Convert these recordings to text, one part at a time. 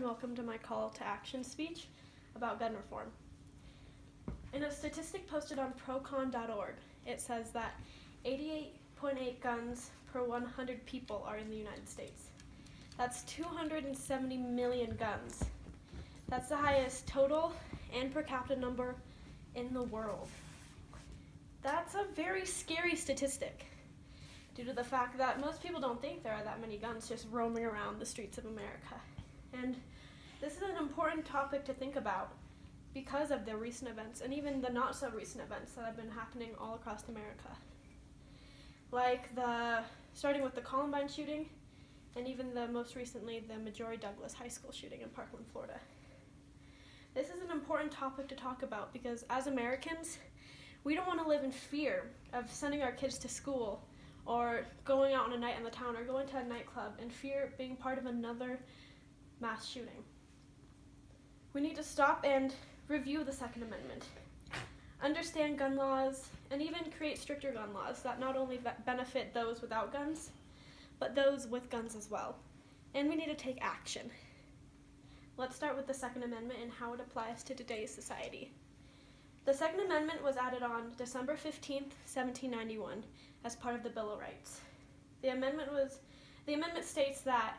welcome to my call to action speech about gun reform. In a statistic posted on procon.org, it says that 88.8 guns per 100 people are in the United States. That's 270 million guns. That's the highest total and per capita number in the world. That's a very scary statistic, due to the fact that most people don't think there are that many guns just roaming around the streets of America. And this is an important topic to think about because of the recent events and even the not so recent events that have been happening all across America. Like starting with the Columbine shooting and even most recently the Majority Douglas High School shooting in Parkland, Florida. This is an important topic to talk about because as Americans, we don't want to live in fear of sending our kids to school or going out on a night in the town or going to a nightclub and fear being part of another mass shooting. We need to stop and review the Second Amendment, understand gun laws, and even create stricter gun laws that not only benefit those without guns, but those with guns as well. And we need to take action. Let's start with the Second Amendment and how it applies to today's society. The Second Amendment was added on December 15th, 1791, as part of the Bill of Rights. The amendment states that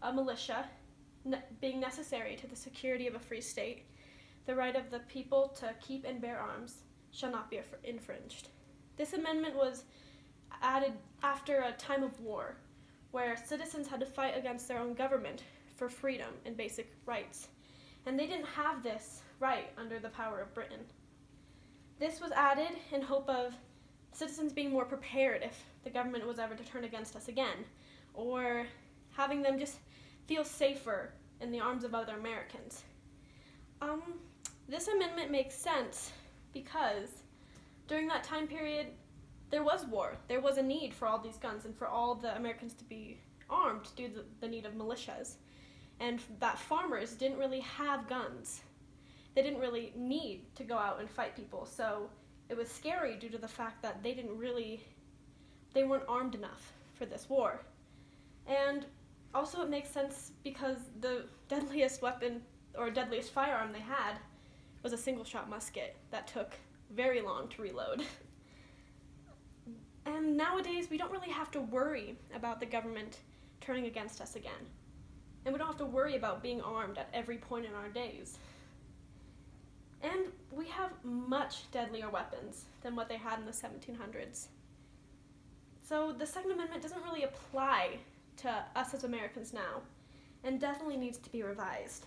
a militia, being necessary to the security of a free state, the right of the people to keep and bear arms shall not be infringed. This amendment was added after a time of war, where citizens had to fight against their own government for freedom and basic rights, and they didn't have this right under the power of Britain. This was added in hope of citizens being more prepared if the government was ever to turn against us again, or having them just feel safer in the arms of other Americans. This amendment makes sense because during that time period, there was war. There was a need for all these guns and for all the Americans to be armed due to the need of militias, and that farmers didn't really have guns. They didn't really need to go out and fight people, so it was scary due to the fact that they weren't armed enough for this war. And also it makes sense because the deadliest weapon or deadliest firearm they had was a single-shot musket that took very long to reload. And nowadays we don't really have to worry about the government turning against us again. And we don't have to worry about being armed at every point in our days. And we have much deadlier weapons than what they had in the 1700s. So the Second Amendment doesn't really apply to us as Americans now, and definitely needs to be revised.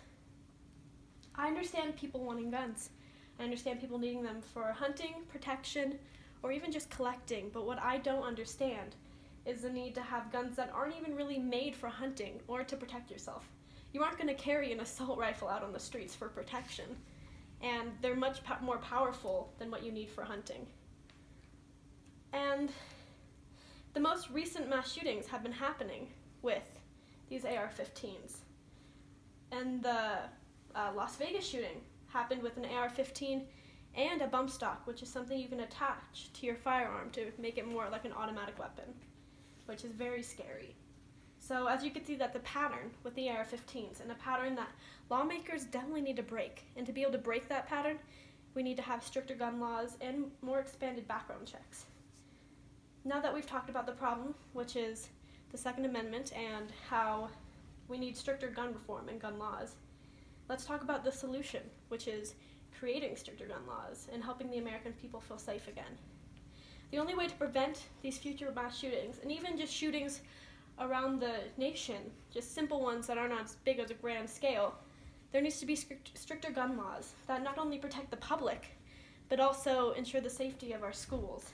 I understand people wanting guns. I understand people needing them for hunting, protection, or even just collecting, but what I don't understand is the need to have guns that aren't even really made for hunting or to protect yourself. You aren't going to carry an assault rifle out on the streets for protection, and they're much more powerful than what you need for hunting. And the most recent mass shootings have been happening with these AR-15s. And the Las Vegas shooting happened with an AR-15 and a bump stock, which is something you can attach to your firearm to make it more like an automatic weapon, which is very scary. So as you can see, that the pattern with the AR-15s, and a pattern that lawmakers definitely need to break. And to be able to break that pattern, we need to have stricter gun laws and more expanded background checks. Now that we've talked about the problem, which is the Second Amendment and how we need stricter gun reform and gun laws, let's talk about the solution, which is creating stricter gun laws and helping the American people feel safe again. The only way to prevent these future mass shootings, and even just shootings around the nation, just simple ones that aren't as big as a grand scale, there needs to be stricter gun laws that not only protect the public, but also ensure the safety of our schools.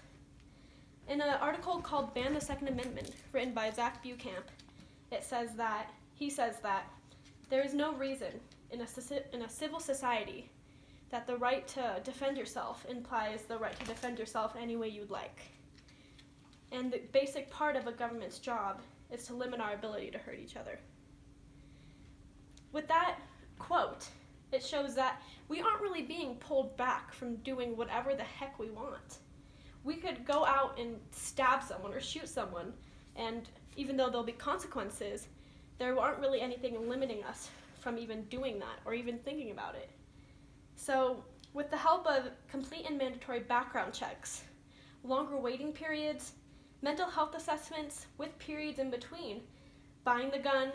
In an article called Ban the Second Amendment, written by Zach Buchamp, he says that there is no reason in a civil society that the right to defend yourself implies the right to defend yourself any way you'd like. And the basic part of a government's job is to limit our ability to hurt each other. With that quote, it shows that we aren't really being pulled back from doing whatever the heck we want. We could go out and stab someone or shoot someone, and even though there'll be consequences, there aren't really anything limiting us from even doing that or even thinking about it. So, with the help of complete and mandatory background checks, longer waiting periods, mental health assessments with periods in between, buying the gun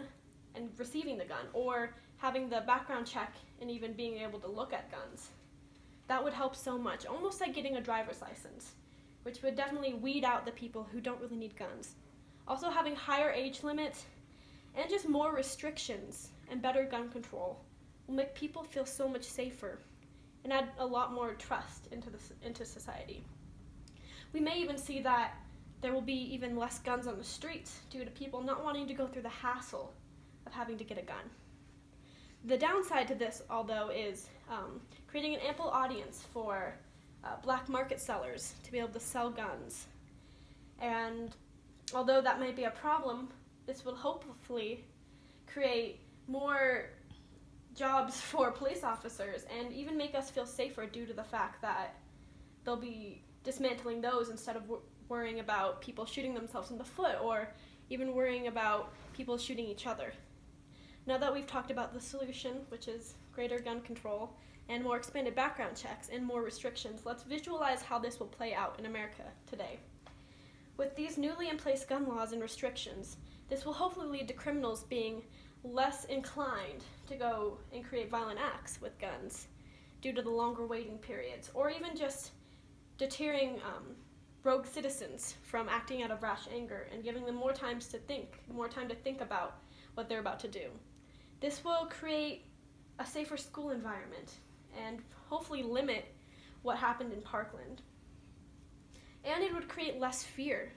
and receiving the gun, or having the background check and even being able to look at guns, that would help so much, almost like getting a driver's license, which would definitely weed out the people who don't really need guns. Also, having higher age limits and just more restrictions and better gun control will make people feel so much safer and add a lot more trust into society. We may even see that there will be even less guns on the streets due to people not wanting to go through the hassle of having to get a gun. The downside to this, although, is creating an ample audience for black market sellers to be able to sell guns. And although that may be a problem, this will hopefully create more jobs for police officers and even make us feel safer due to the fact that they'll be dismantling those instead of worrying about people shooting themselves in the foot or even worrying about people shooting each other. Now that we've talked about the solution, which is greater gun control and more expanded background checks and more restrictions, let's visualize how this will play out in America today. With these newly in place gun laws and restrictions, this will hopefully lead to criminals being less inclined to go and create violent acts with guns due to the longer waiting periods, or even just deterring rogue citizens from acting out of rash anger and giving them more time to think about what they're about to do. This will create a safer school environment and hopefully limit what happened in Parkland. And it would create less fear,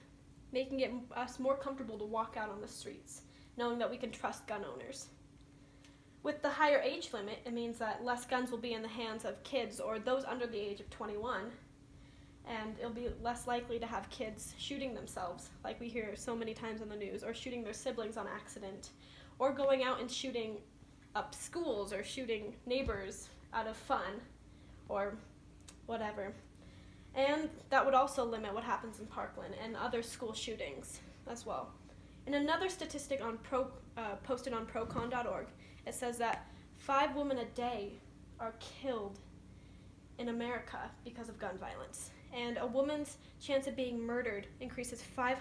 making us more comfortable to walk out on the streets, knowing that we can trust gun owners. With the higher age limit, it means that less guns will be in the hands of kids or those under the age of 21, and it'll be less likely to have kids shooting themselves, like we hear so many times on the news, or shooting their siblings on accident, or going out and shooting up schools or shooting neighbors out of fun or whatever. And that would also limit what happens in Parkland and other school shootings as well. In another statistic posted on procon.org, it says that 5 women a day are killed in America because of gun violence. And a woman's chance of being murdered increases 500%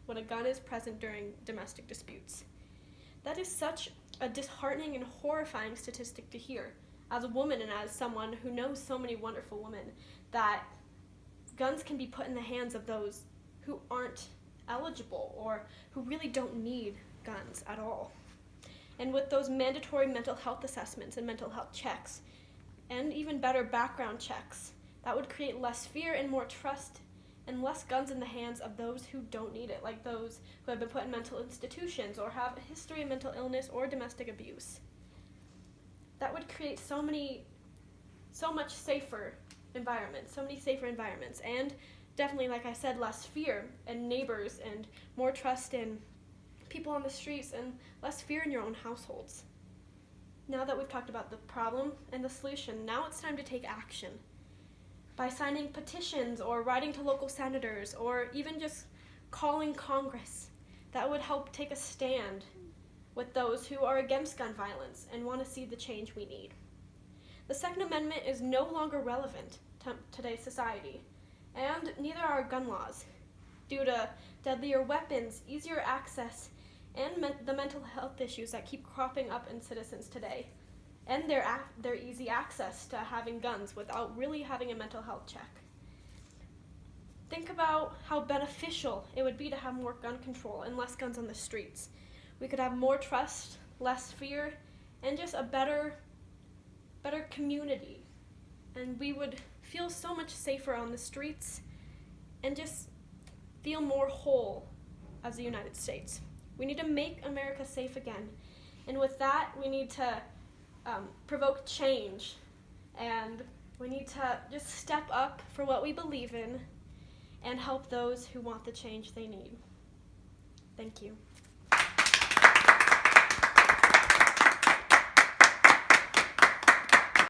when a gun is present during domestic disputes. That is such a disheartening and horrifying statistic to hear as a woman and as someone who knows so many wonderful women, that guns can be put in the hands of those who aren't eligible or who really don't need guns at all. And with those mandatory mental health assessments and mental health checks, and even better background checks, that would create less fear and more trust and less guns in the hands of those who don't need it, like those who have been put in mental institutions or have a history of mental illness or domestic abuse. That would create so many safer environments, and definitely, like I said, less fear and neighbors and more trust in people on the streets and less fear in your own households. Now that we've talked about the problem and the solution, now it's time to take action. By signing petitions or writing to local senators or even just calling Congress, that would help take a stand with those who are against gun violence and want to see the change we need. The Second Amendment is no longer relevant to today's society, and neither are gun laws, due to deadlier weapons, easier access, and the mental health issues that keep cropping up in citizens today, and their easy access to having guns without really having a mental health check. Think about how beneficial it would be to have more gun control and less guns on the streets. We could have more trust, less fear, and just a better community. And we would feel so much safer on the streets and just feel more whole as the United States. We need to make America safe again. And with that, we need to provoke change. And we need to just step up for what we believe in and help those who want the change they need. Thank you.